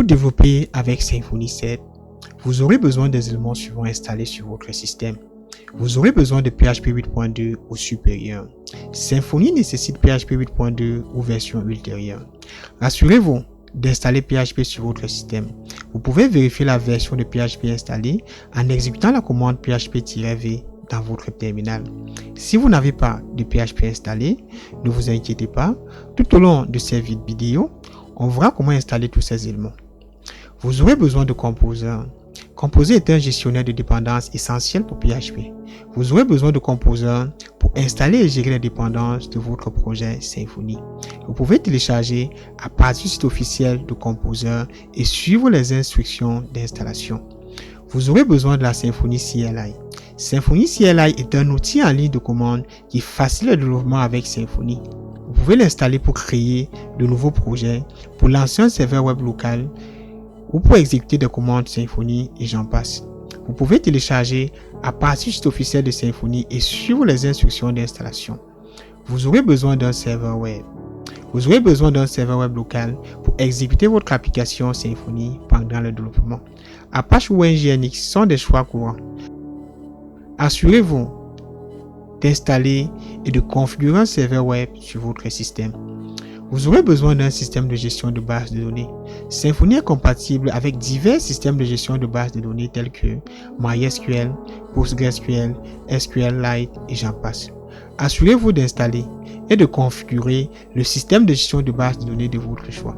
Pour développer avec Symfony 7, vous aurez besoin des éléments suivants installés sur votre système. Vous aurez besoin de PHP 8.2 ou supérieur. Symfony nécessite PHP 8.2 ou version ultérieure. Rassurez-vous d'installer PHP sur votre système. Vous pouvez vérifier la version de PHP installée en exécutant la commande PHP-V dans votre terminal. Si vous n'avez pas de PHP installé, ne vous inquiétez pas. Tout au long de cette vidéo, on verra comment installer tous ces éléments. Vous aurez besoin de Composer. Composer est un gestionnaire de dépendances essentiel pour PHP. Vous aurez besoin de Composer pour installer et gérer les dépendances de votre projet Symfony. Vous pouvez télécharger à partir du site officiel de Composer et suivre les instructions d'installation. Vous aurez besoin de la Symfony CLI. Symfony CLI est un outil en ligne de commande qui facilite le développement avec Symfony. Vous pouvez l'installer pour créer de nouveaux projets, pour lancer un serveur web local ou pour exécuter des commandes Symfony et j'en passe. Vous pouvez télécharger à partir du site officiel de Symfony et suivre les instructions d'installation. Vous aurez besoin d'un serveur web. Vous aurez besoin d'un serveur web local pour exécuter votre application Symfony pendant le développement. Apache ou Nginx sont des choix courants. Assurez-vous d'installer et de configurer un serveur web sur votre système. Vous aurez besoin d'un système de gestion de base de données. Symfony est compatible avec divers systèmes de gestion de base de données tels que MySQL, PostgreSQL, SQLite et j'en passe. Assurez-vous d'installer et de configurer le système de gestion de base de données de votre choix.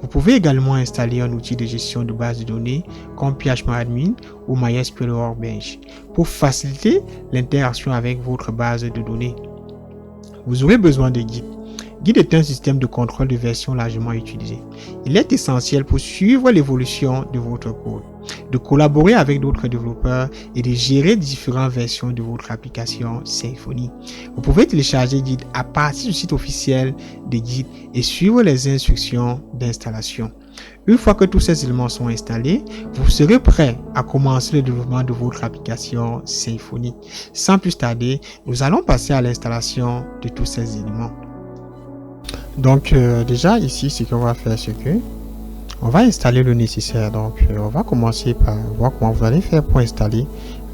Vous pouvez également installer un outil de gestion de base de données comme phpMyAdmin ou MySQL Workbench pour faciliter l'interaction avec votre base de données. Vous aurez besoin de Git. Git est un système de contrôle de version largement utilisé. Il est essentiel pour suivre l'évolution de votre code, de collaborer avec d'autres développeurs et de gérer différentes versions de votre application Symfony. Vous pouvez télécharger Git à partir du site officiel de Git et suivre les instructions d'installation. Une fois que tous ces éléments sont installés, vous serez prêt à commencer le développement de votre application Symfony. Sans plus tarder, nous allons passer à l'installation de tous ces éléments. Donc déjà ici, ce qu'on va faire, c'est que on va installer le nécessaire. Donc on va commencer par voir comment vous allez faire pour installer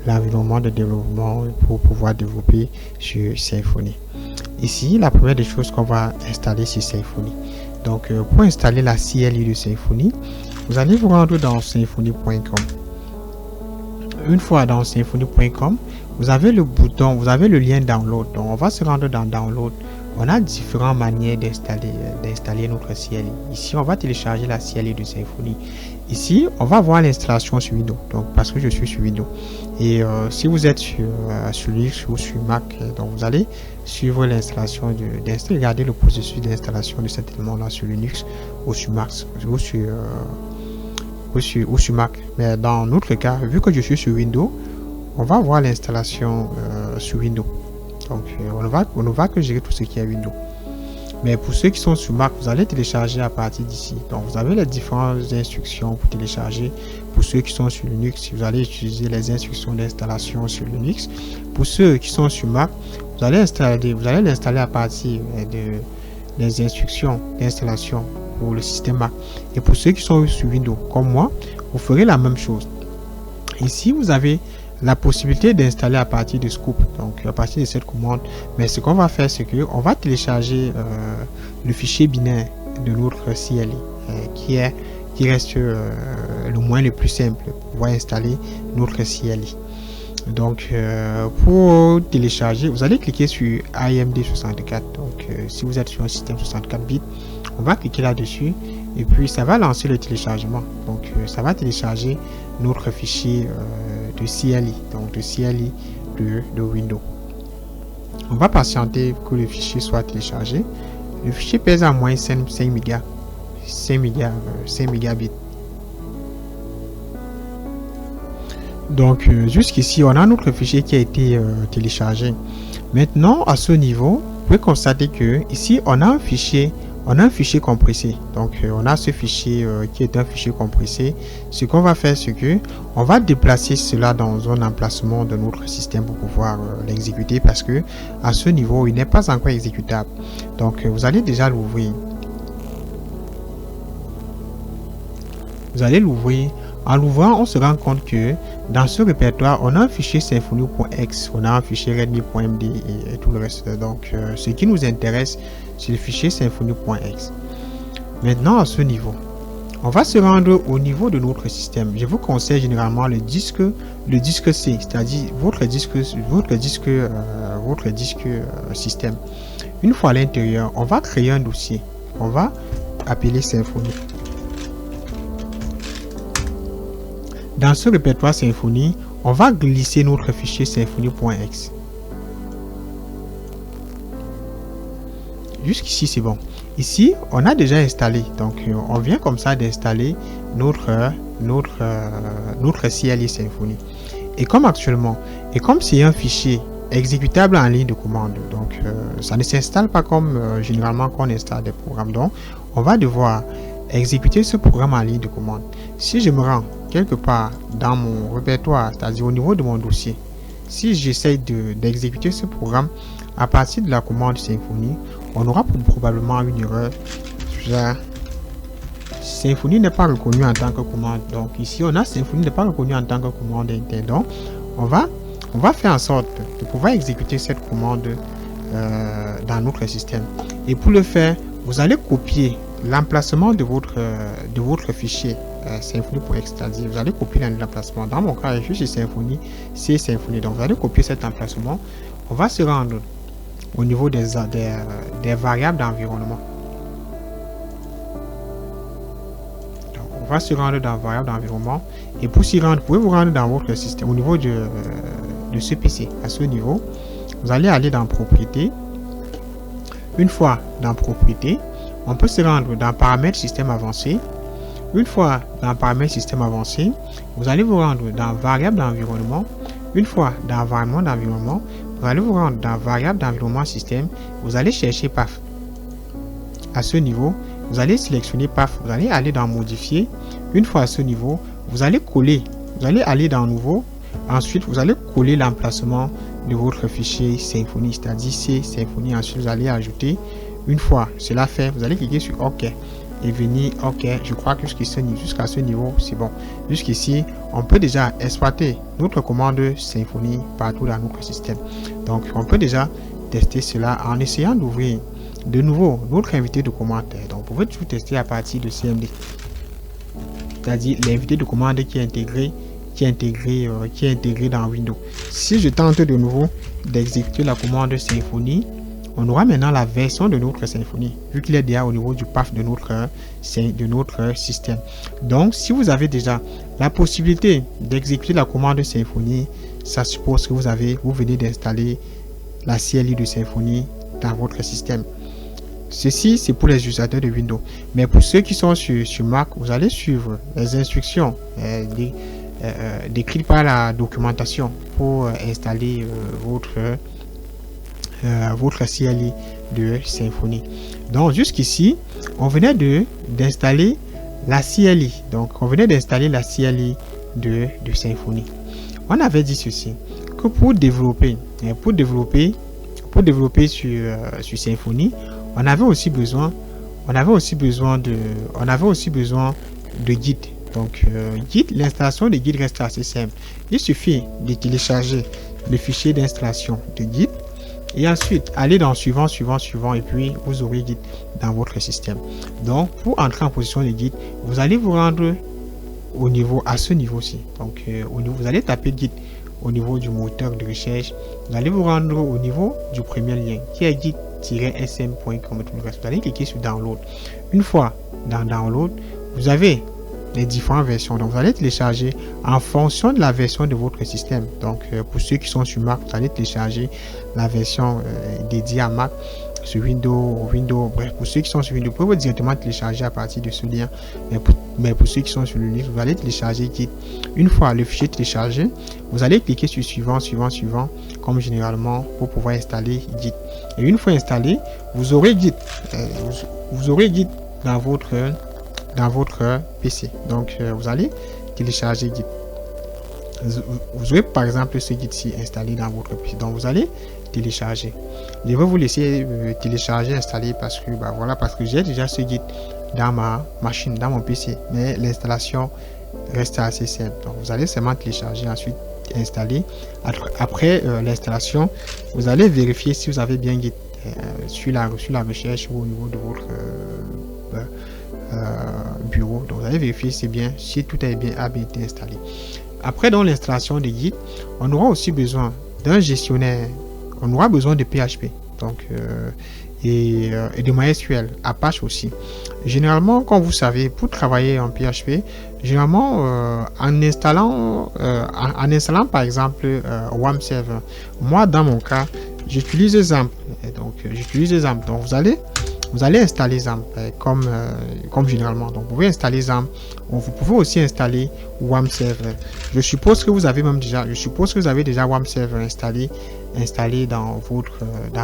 l'environnement de développement pour pouvoir développer sur Symfony. Ici, la première des choses qu'on va installer sur Symfony. Donc pour installer la CLI de Symfony, vous allez vous rendre dans symfony.com. Une fois dans symfony.com, vous avez le bouton, vous avez le lien download. Donc on va se rendre dans download. On a différentes manières d'installer notre CLI. Ici, on va télécharger la CLI de Symfony. Ici, on va voir l'installation sur Windows. Donc, parce que je suis sur Windows. Et si vous êtes sur Linux ou sur Mac, donc vous allez suivre l'installation regarder le processus d'installation de cet élément-là sur Linux ou sur Mac ou sur Mac. Mais dans notre cas, vu que je suis sur Windows, on va voir l'installation sur Windows. Donc, on ne va que gérer tout ce qui est Windows. Mais pour ceux qui sont sur Mac, vous allez télécharger à partir d'ici. Donc, vous avez les différentes instructions pour télécger. Pour ceux qui sont sur Linux, vous allez utiliser les instructions d'installation sur Linux. Pour ceux qui sont sur Mac, vous allez l'installer à partir des instructions d'installation pour le système Mac. Et pour ceux qui sont sur Windows, comme moi, vous ferez la même chose. Ici, vous avez la possibilité d'installer à partir de Scoop, donc à partir de cette commande. Mais ce qu'on va faire, c'est que on va télécharger le fichier binaire de notre CLI qui reste le plus simple pour pouvoir installer notre CLI. Donc pour télécharger, vous allez cliquer sur AMD64. Donc si vous êtes sur un système 64 bits, on va cliquer là-dessus et puis ça va lancer le téléchargement. Donc ça va télécharger notre fichier de CLI, donc de CLI de Windows. On va patienter que le fichier soit téléchargé. Le fichier pèse à moins 5 mégabits. Donc jusqu'ici, on a notre fichier qui a été téléchargé. Maintenant, à ce niveau, vous pouvez constater que ici, on a un fichier compressé. Donc on a ce fichier qui est un fichier compressé. Ce qu'on va faire, c'est que on va déplacer cela dans un emplacement de notre système pour pouvoir l'exécuter, parce que à ce niveau il n'est pas encore exécutable. Donc vous allez déjà l'ouvrir. vous allez l'ouvrir. En l'ouvrant, on se rend compte que dans ce répertoire, on a un fichier symfony.exe, on a un fichier redmi.md et tout le reste. Donc, ce qui nous intéresse, c'est le fichier symfony.exe. Maintenant, à ce niveau, on va se rendre au niveau de notre système. Je vous conseille généralement le disque C, c'est-à-dire votre disque système. Une fois à l'intérieur, on va créer un dossier. On va appeler Symfony. Dans ce répertoire Symfony, on va glisser notre fichier symfony.exe. Jusqu'ici, c'est bon. Ici, on a déjà installé. Donc, on vient comme ça d'installer notre CLI Symfony. Et comme actuellement, c'est un fichier exécutable en ligne de commande, donc ça ne s'installe pas comme généralement quand on installe des programmes. Donc, on va devoir exécuter ce programme en ligne de commande. Si je me rends quelque part dans mon répertoire, c'est-à-dire au niveau de mon dossier, si j'essaie d'exécuter ce programme à partir de la commande Symfony, on aura probablement une erreur. Symfony n'est pas reconnu en tant que commande. Donc ici, on a Symfony n'est pas reconnu en tant que commande interne. Donc, on va faire en sorte de pouvoir exécuter cette commande dans notre système. Et pour le faire, vous allez copier l'emplacement de votre fichier Symfony.exe, c'est-à-dire vous allez copier l'emplacement. Dans mon cas, je suis chez Symfony, c'est Symfony. Donc, vous allez copier cet emplacement. On va se rendre au niveau des variables d'environnement. On va se rendre dans variable d'environnement, et pour s'y rendre, vous pouvez vous rendre dans votre système au niveau de ce PC. À ce niveau, vous allez aller dans propriétés. Une fois dans propriétés, on peut se rendre dans paramètres système avancé. Une fois dans paramètres système avancé, vous allez vous rendre dans variable d'environnement. Une fois dans environnement d'environnement, vous allez vous rendre dans variable d'environnement système. Vous allez chercher PAF. À ce niveau, vous allez sélectionner PAF. Vous allez aller dans modifier. Une fois à ce niveau, vous allez coller. Vous allez aller dans nouveau. Ensuite, vous allez coller l'emplacement de votre fichier Symfony, c'est-à-dire C Symfony. Ensuite, vous allez ajouter. Une fois cela fait, vous allez cliquer sur OK et venir OK. Je crois que jusqu'à ce niveau, c'est bon. Jusqu'ici, on peut déjà exploiter notre commande Symfony partout dans notre système. Donc, on peut déjà tester cela en essayant d'ouvrir de nouveau notre invité de commande. Donc, vous pouvez toujours tester à partir de CMD, c'est-à-dire l'invité de commande qui est intégré dans Windows. Si je tente de nouveau d'exécuter la commande Symfony, on aura maintenant la version de notre Symfony, vu qu'il est déjà au niveau du PAF de notre système. Donc, si vous avez déjà la possibilité d'exécuter la commande Symfony, ça suppose que vous venez d'installer la CLI de Symfony dans votre système. Ceci, c'est pour les utilisateurs de Windows. Mais pour ceux qui sont sur Mac, vous allez suivre les instructions décrites par la documentation pour installer votre CLI de Symfony. Donc jusqu'ici, on venait d'installer la CLI. Donc on venait d'installer la CLI de Symfony. On avait dit ceci, que pour développer sur Symfony, on avait aussi besoin de Git. Donc Git, l'installation de Git reste assez simple. Il suffit de télécharger le fichier d'installation de Git et ensuite aller dans suivant et puis vous aurez Git dans votre système. Donc pour entrer en position de Git, vous allez vous rendre à ce niveau-ci. Donc vous allez taper Git au niveau du moteur de recherche. Vous allez vous rendre au niveau du premier lien qui est git-sm.com. Vous allez cliquer sur download. Une fois dans download, vous avez les différentes versions. Donc vous allez télécharger en fonction de la version de votre système. Donc pour ceux qui sont sur Mac, vous allez télécharger la version dédiée à Mac. Sur Windows, bref, pour ceux qui sont sur Windows, vous pouvez directement télécharger à partir de ce lien. Mais pour ceux qui sont sur Linux, vous allez télécharger Git. Une fois le fichier téléchargé, vous allez cliquer sur suivant, comme généralement pour pouvoir installer Git. Et une fois installé, vous aurez Git. Vous aurez Git dans votre PC. Donc vous allez télécharger Git. Vous aurez par exemple ce Git-ci installé dans votre PC. Donc vous allez télécharger. Je vais vous laisser télécharger, installer parce que j'ai déjà ce Git dans ma machine, dans mon PC. Mais l'installation reste assez simple. Donc, vous allez seulement télécharger, ensuite installer. Après l'installation, vous allez vérifier si vous avez bien Git sur la recherche ou au niveau de votre bureau. Donc, vous allez vérifier si tout a bien été installé. Après, dans l'installation de Git, on aura aussi besoin d'un gestionnaire. On aura besoin de PHP. Donc, et de MySQL, Apache aussi. Généralement, comme vous savez, pour travailler en PHP, généralement en installant par exemple WAMP Server, moi dans mon cas, j'utilise XAMPP. Donc, Donc, vous allez installer XAMPP comme généralement. Donc, vous pouvez installer XAMPP. Vous pouvez aussi installer WAMP Server. Je suppose que vous avez déjà WAMP Server installé dans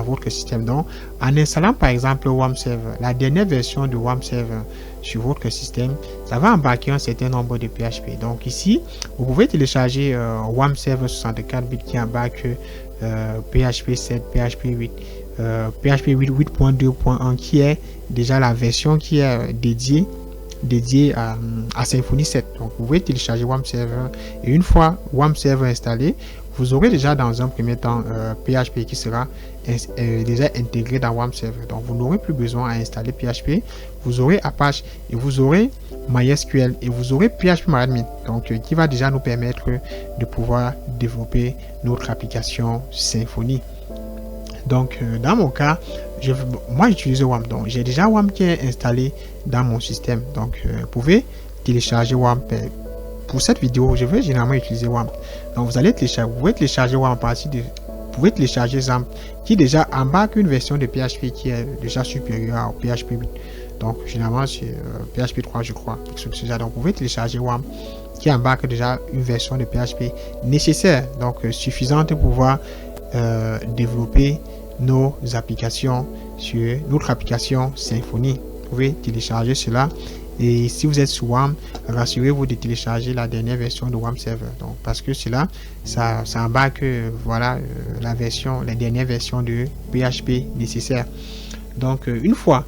votre système. Donc, en installant par exemple WAMP Server, la dernière version de WAMP Server sur votre système, ça va embarquer un certain nombre de PHP. Donc ici, vous pouvez télécharger WAMP Server 64 bits qui embarque PHP 7, PHP 8, PHP 8, 8.2.1 qui est déjà la version qui est dédiée à Symfony 7. Donc vous pouvez télécharger WAMP Server et une fois WAMP Server installé, vous aurez déjà dans un premier temps PHP qui sera déjà intégré dans WAMP Server. Donc vous n'aurez plus besoin à installer PHP. Vous aurez Apache et vous aurez MySQL et vous aurez PHPMyAdmin. Donc qui va déjà nous permettre de pouvoir développer notre application Symfony. Donc dans mon cas, moi j'utilise WAMP. Donc j'ai déjà WAMP qui est installé dans mon système. Donc vous pouvez télécharger WAMP. Pour cette vidéo, je vais généralement utiliser WAMP. Donc vous pouvez télécharger WAMP vous pouvez télécharger XAMPP qui déjà embarque une version de PHP qui est déjà supérieure au PHP 8. Donc généralement c'est PHP 3 je crois. Donc vous pouvez télécharger WAMP qui embarque déjà une version de PHP nécessaire, donc suffisante pour pouvoir développer nos applications sur notre application Symfony. Vous pouvez télécharger cela. Et si vous êtes sur WAMP, rassurez-vous de télécharger la dernière version de WAMP Server. Donc, parce que cela, ça embarque voilà, la dernière version de PHP nécessaire. Donc, une fois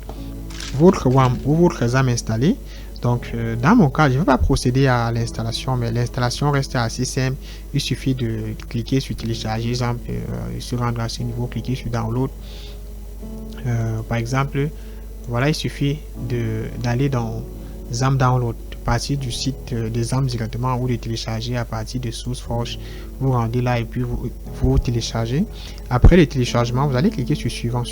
votre WAMP ou votre XAMPP installé, donc dans mon cas, je ne vais pas procéder à l'installation, mais l'installation reste assez simple. Il suffit de cliquer sur télécharger XAMPP, se rendre à ce niveau, cliquer sur download. Par exemple, voilà, il suffit d'aller dans XAMPP Download, partir du site des XAMPP directement ou de télécharger à partir de SourceForge. Vous rendez là et puis vous téléchargez. Après le téléchargement, vous allez cliquer sur suivant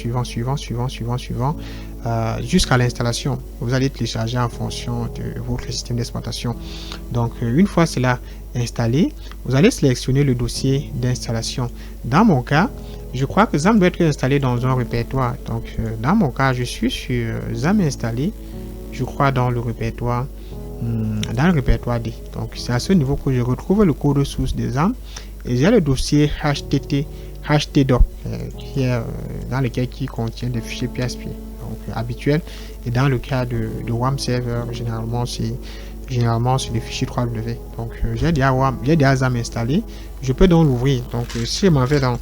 jusqu'à l'installation. Vous allez télécharger en fonction de votre système d'exploitation. Donc une fois cela installé, vous allez sélectionner le dossier d'installation. Dans mon cas, je crois que XAMPP doit être installé dans un répertoire. Donc dans mon cas, je suis sur XAMPP installé, je crois dans le répertoire D. Donc c'est à ce niveau que je retrouve le code source des XAMPP et j'ai le dossier htdoc qui est dans lequel qui contient des fichiers PHP donc habituels, et dans le cas de WAMP Server généralement c'est des fichiers 3W. Donc j'ai déjà XAMPP installé, je peux donc l'ouvrir. Donc si je m'en vais dans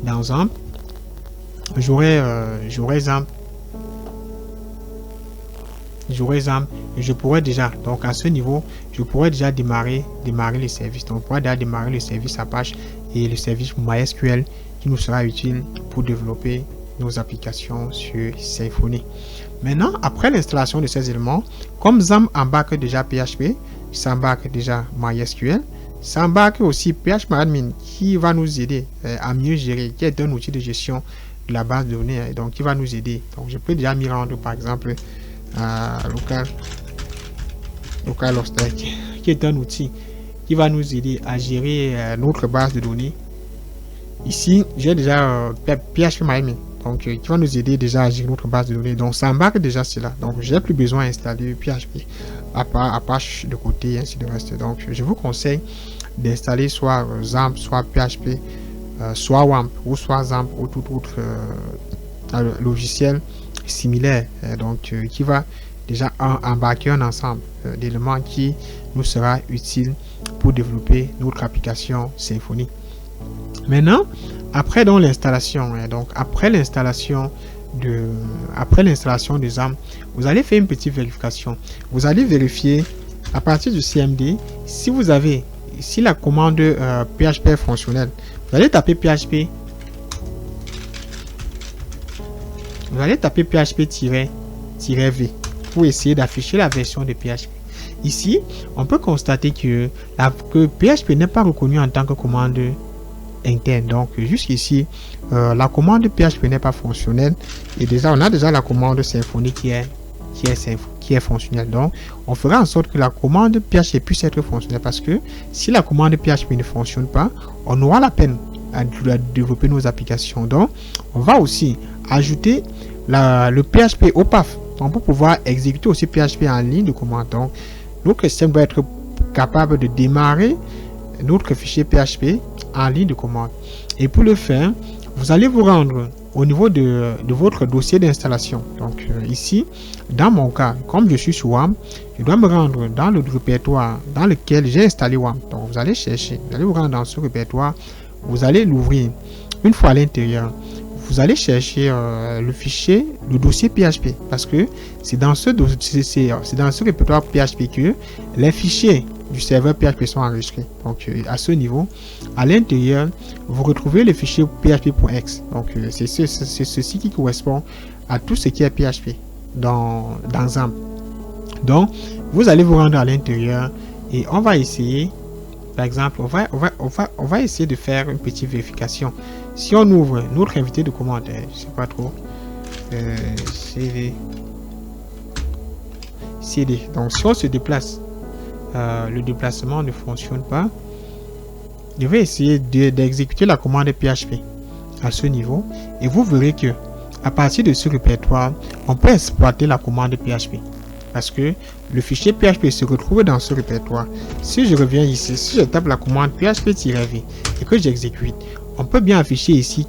XAMPP, j'aurai XAMPP et je pourrais déjà, donc à ce niveau, je pourrais déjà démarrer les services. Donc on pourra déjà démarrer le service Apache et le service MySQL qui nous sera utile pour développer nos applications sur Symfony. Maintenant, après l'installation de ces éléments, comme XAMPP embarque déjà PHP, ça embarque déjà MySQL, ça embarque aussi PHPMyAdmin qui va nous aider à mieux gérer, qui est un outil de gestion de la base de données, donc qui va nous aider. Donc je peux déjà m'y rendre par exemple localhost qui est un outil qui va nous aider à gérer notre base de données. Ici j'ai déjà PHPMyAdmin donc qui va nous aider déjà à gérer notre base de données. Donc ça embarque déjà cela. Donc j'ai plus besoin d'installer PHP Apache de côté et ainsi de reste. Donc je vous conseille d'installer soit XAMPP, soit PHP, soit WAMP ou soit XAMPP ou tout autre logiciel similaire, donc qui va déjà embarquer un ensemble d'éléments qui nous sera utile pour développer notre application Symfony. Maintenant, après l'installation, donc après l'installation après l'installation de XAMPP, vous allez faire une petite vérification. Vous allez vérifier à partir du CMD si la commande PHP est fonctionnelle. Vous allez taper PHP. Vous allez taper PHP-V pour essayer d'afficher la version de PHP. Ici, on peut constater que PHP n'est pas reconnu en tant que commande interne. Donc, jusqu'ici, la commande PHP n'est pas fonctionnelle. Et déjà, on a déjà la commande Symfony qui est fonctionnelle. Donc, on fera en sorte que la commande PHP puisse être fonctionnelle. Parce que si la commande PHP ne fonctionne pas, on aura la peine à développer nos applications. Donc, on va aussi ajouter le PHP au PAF. On peut pouvoir exécuter aussi PHP en ligne de commande. Donc, notre système doit être capable de démarrer notre fichier PHP en ligne de commande. Et pour le faire, vous allez vous rendre au niveau de votre dossier d'installation. Donc, ici, dans mon cas, comme je suis sur WAMP, je dois me rendre dans le répertoire dans lequel j'ai installé WAMP. Donc, vous allez chercher, vous allez vous rendre dans ce répertoire, vous allez l'ouvrir. Une fois à l'intérieur, vous allez chercher le fichier, le dossier PHP, parce que c'est dans ce répertoire PHP que les fichiers du serveur PHP sont enregistrés. Donc à ce niveau, à l'intérieur, vous retrouvez le fichier php.exe. Donc c'est ceci qui correspond à tout ce qui est PHP dans XAMPP. Donc vous allez vous rendre à l'intérieur et on va essayer, par exemple, on va essayer de faire une petite vérification. Si on ouvre notre invité de commande, je sais pas trop, CD. Donc si on se déplace, le déplacement ne fonctionne pas. Je vais essayer d'exécuter la commande PHP à ce niveau et vous verrez que à partir de ce répertoire, on peut exploiter la commande PHP parce que le fichier PHP se retrouve dans ce répertoire. Si je reviens ici, si je tape la commande PHP-V et que j'exécute, on peut bien afficher ici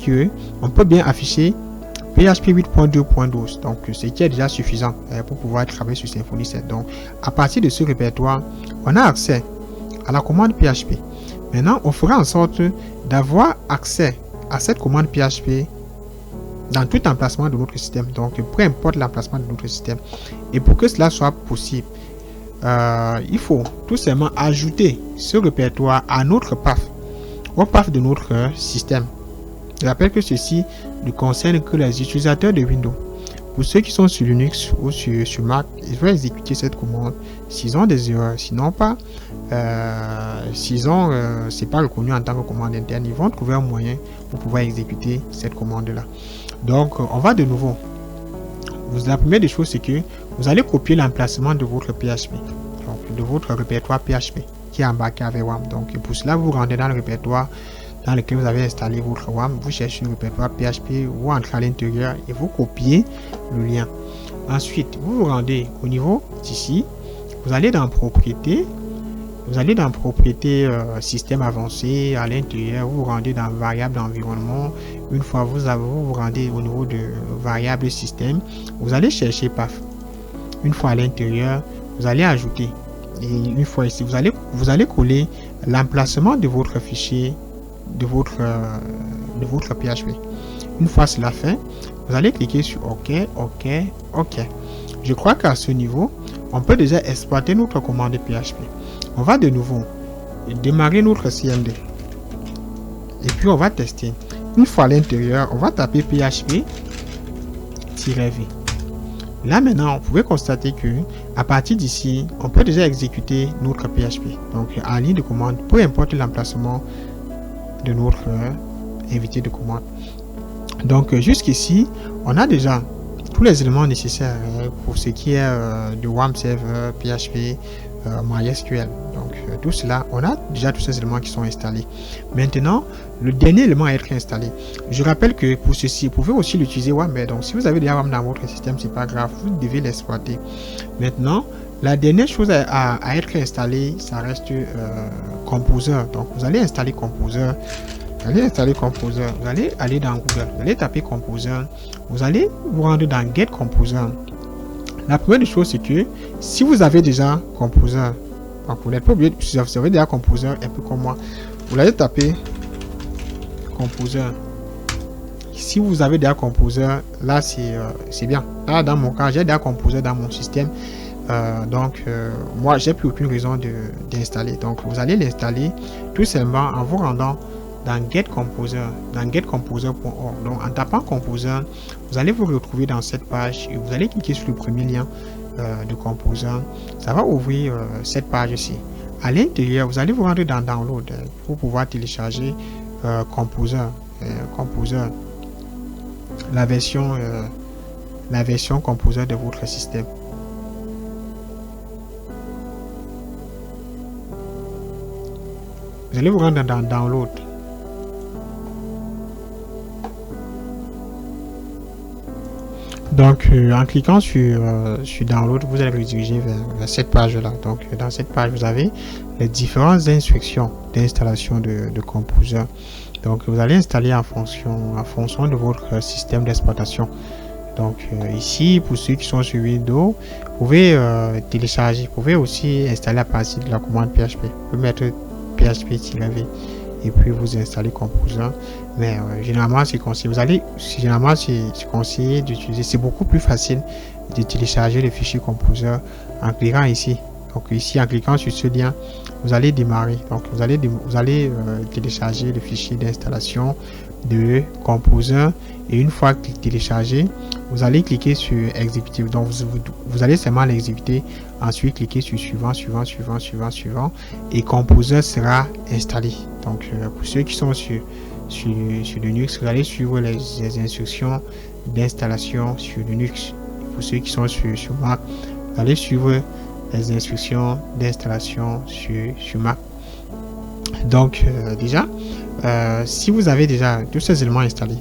PHP 8.2.12, donc ce qui est déjà suffisant pour pouvoir travailler sur Symfony 7. Donc à partir de ce répertoire, on a accès à la commande PHP. Maintenant, on fera en sorte d'avoir accès à cette commande PHP dans tout emplacement de notre système. Donc peu importe l'emplacement de notre système. Et pour que cela soit possible, il faut tout simplement ajouter ce répertoire à notre PAF, au PAF de notre système. Je rappelle que ceci ne concerne que les utilisateurs de Windows. Pour ceux qui sont sur Linux ou sur Mac, ils vont exécuter cette commande s'ils ont des erreurs. Sinon pas, c'est pas reconnu en tant que commande interne, ils vont trouver un moyen pour pouvoir exécuter cette commande là. Donc on va de nouveau. La première des choses, c'est que vous allez copier l'emplacement de votre PHP, donc de votre répertoire PHP qui est embarqué avec WAMP. Donc pour cela, vous rendez dans le répertoire dans lequel vous avez installé votre WAMP, vous cherchez le répertoire PHP, vous entrez à l'intérieur et vous copiez le lien. Ensuite, vous vous rendez au niveau d'ici, vous allez dans propriétés, système avancé. À l'intérieur, vous vous rendez dans variable d'environnement. Une fois vous vous rendez au niveau de variable système, vous allez chercher PAF. Une fois à l'intérieur, vous allez ajouter, et une fois ici, vous allez coller l'emplacement de votre fichier de votre PHP. Une fois cela fait, vous allez cliquer sur OK. Je crois qu'à ce niveau, on peut déjà exploiter notre commande PHP. On va de nouveau démarrer notre CMD et puis on va tester. Une fois à l'intérieur, on va taper PHP-V. Là maintenant, vous pouvez constater que à partir d'ici, on peut déjà exécuter notre PHP. Donc en ligne de commande, peu importe l'emplacement de notre invité de commande. Donc jusqu'ici, on a déjà tous les éléments nécessaires pour ce qui est de WAMP server, PHP, MySQL. Donc tout cela, on a déjà tous ces éléments qui sont installés. Maintenant, le dernier élément à être installé. Je rappelle que pour ceci, vous pouvez aussi l'utiliser WAMP, mais donc si vous avez déjà WAMP dans votre système, c'est pas grave, vous devez l'exploiter. Maintenant, la dernière chose à être installée, ça reste Composer. Donc vous allez installer Composer. Vous allez aller dans Google, vous allez taper Composer, vous allez vous rendre dans Get Composer. La première des choses, c'est que si vous avez déjà Composer, donc vous n'êtes pas obligé, si vous avez déjà Composer, un peu comme moi, vous allez taper Composer si vous avez déjà Composer, là c'est bien. Là, dans mon cas, j'ai déjà Composer dans mon système. Moi, j'ai plus aucune raison d'installer. Donc, vous allez l'installer tout simplement en vous rendant dans Get Composer, dans getcomposer.org. Donc, en tapant Composer, vous allez vous retrouver dans cette page et vous allez cliquer sur le premier lien de Composer. Ça va ouvrir cette page-ci. À l'intérieur, vous allez vous rendre dans Download pour pouvoir télécharger Composer, la version Composer de votre système. Vous allez vous rendre dans Download. Donc, en cliquant sur Download, vous allez vous diriger vers cette page-là. Donc, dans cette page, vous avez les différentes instructions d'installation de Composer. Donc, vous allez installer en fonction de votre système d'exploitation. Donc, ici, pour ceux qui sont sur Windows, vous pouvez télécharger, vous pouvez aussi installer à partir de la commande PHP. Vous pouvez mettre PHP-V et puis vous installez Composer. Mais généralement c'est conseillé, d'utiliser, c'est beaucoup plus facile de télécharger le fichier Composer en cliquant ici. Donc ici, en cliquant sur ce lien, vous allez démarrer. Donc vous allez télécharger le fichier d'installation de Composer et une fois téléchargé, vous allez cliquer sur exécuter. Donc vous allez seulement l'exécuter, ensuite cliquer sur suivant et Composer sera installé. Donc pour ceux qui sont sur Linux, vous allez suivre les instructions d'installation sur Linux. Pour ceux qui sont sur Mac, vous allez suivre les instructions d'installation sur Mac. Donc si vous avez déjà tous ces éléments installés,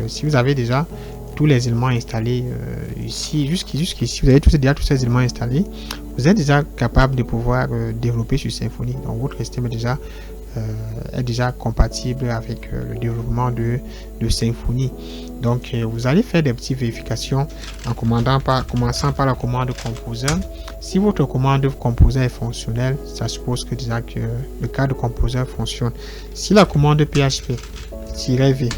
si vous avez déjà tous les éléments installés ici, jusqu'ici, vous avez déjà tous ces éléments installés, vous êtes déjà capable de pouvoir développer sur Symfony. Donc votre système est déjà compatible avec le développement de Symfony. Donc vous allez faire des petites vérifications en commençant par la commande Composer. Si votre commande Composer est fonctionnelle, ça suppose que déjà que le cas de Composer fonctionne. Si la commande PHP-V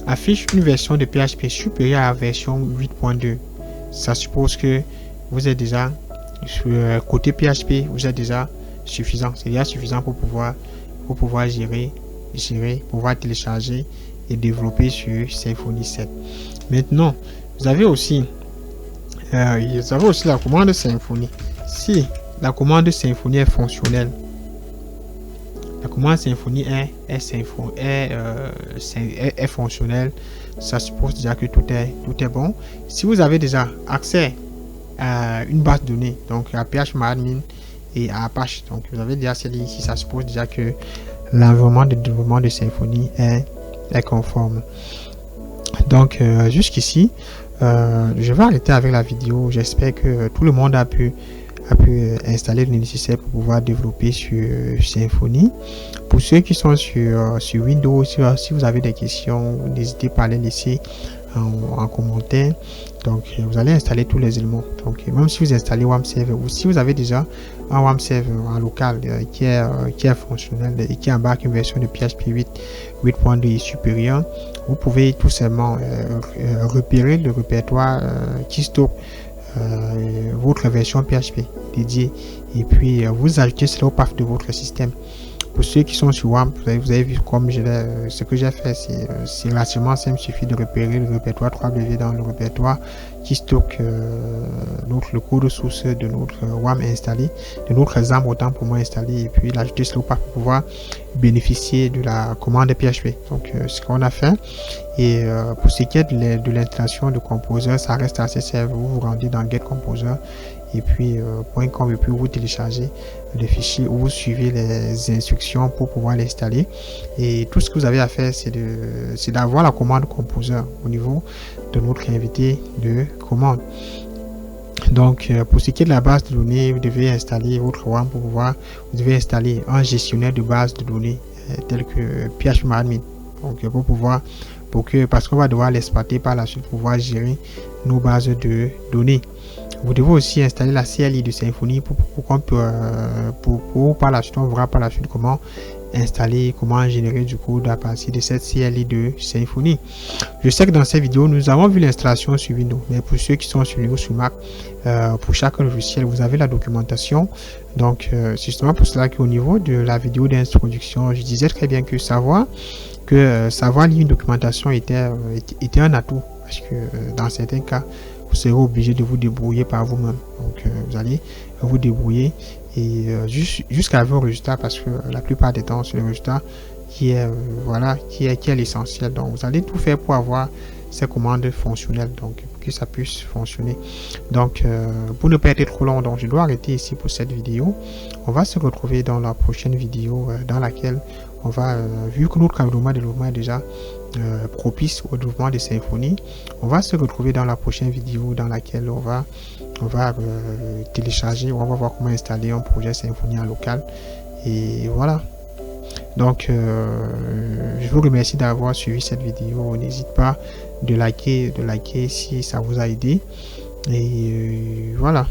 affiche une version de PHP supérieure à la version 8.2, ça suppose que vous êtes déjà sur côté PHP, vous êtes déjà suffisant. C'est déjà suffisant pour pouvoir gérer, pouvoir télécharger et développer sur Symfony 7. Maintenant, vous avez aussi la commande Symfony. Si la commande Symfony est fonctionnelle, la commande Symfony est fonctionnelle, ça suppose déjà que tout est bon. Si vous avez déjà accès à une base de données, donc à phpMyAdmin et à Apache, donc vous avez déjà celle ici, ça suppose déjà que l'environnement de développement de Symfony est conforme. Donc jusqu'ici, je vais arrêter avec la vidéo. J'espère que tout le monde a pu installer le nécessaire pour pouvoir développer sur Symfony. Pour ceux qui sont sur Windows, si vous avez des questions, n'hésitez pas à les laisser en commentaire. Donc vous allez installer tous les éléments. Donc même si vous installez WAMServer ou si vous avez déjà un WAMServer en local qui est fonctionnel et qui embarque une version de PHP 8.2 et supérieure, vous pouvez tout simplement repérer le répertoire qui stocke votre version PHP dédiée et puis vous ajoutez cela au path de votre système. Pour ceux qui sont sur WAMP, vous avez vu comme ce que j'ai fait, c'est relativement simple. Il suffit de repérer le répertoire 3W dans le répertoire qui stocke le code source de notre WAMP installé, de notre XAMPP autant pour moi installé, et puis l'ajouter sur le path pour pouvoir bénéficier de la commande PHP. Donc ce qu'on a fait. Et pour ce qui est de l'installation de Composer, ça reste assez simple. Vous vous rendez dans Get Composer et puis .com et puis vous téléchargez le fichier où vous suivez les instructions pour pouvoir l'installer. Et tout ce que vous avez à faire, c'est d'avoir la commande Composer au niveau de notre invité de commande. Donc pour ce qui est de la base de données, vous devez installer votre WAMP pour pouvoir, vous devez installer un gestionnaire de base de données tel que phpMyAdmin. Donc parce qu'on va devoir l'exploiter par la suite pour pouvoir gérer nos bases de données. Vous devez aussi installer la CLI de Symfony pour par la suite, on verra par la suite comment installer, comment générer du code à partir de cette CLI de Symfony. Je sais que dans cette vidéo, nous avons vu l'installation sur Windows, mais pour ceux qui sont sur Linux, sur Mac, pour chaque logiciel, vous avez la documentation. Donc, c'est justement pour cela qu'au niveau de la vidéo d'introduction, je disais très bien que savoir lire une documentation était un atout, parce que dans certains cas, vous serez obligé de vous débrouiller par vous-même. Donc, vous allez vous débrouiller et jusqu'à vos résultats, parce que la plupart des temps, c'est le résultat qui est l'essentiel. Donc, vous allez tout faire pour avoir ces commandes fonctionnelles, donc pour que ça puisse fonctionner. Donc, pour ne pas être trop long, donc je dois arrêter ici pour cette vidéo. On va se retrouver dans la prochaine vidéo dans laquelle on va, vu que notre environnement de développement est déjà propice au développement de Symfony, on va se retrouver dans la prochaine vidéo dans laquelle on va télécharger, on va voir comment installer un projet Symfony en local. Et voilà. Donc, je vous remercie d'avoir suivi cette vidéo. N'hésitez pas de liker si ça vous a aidé. Et voilà.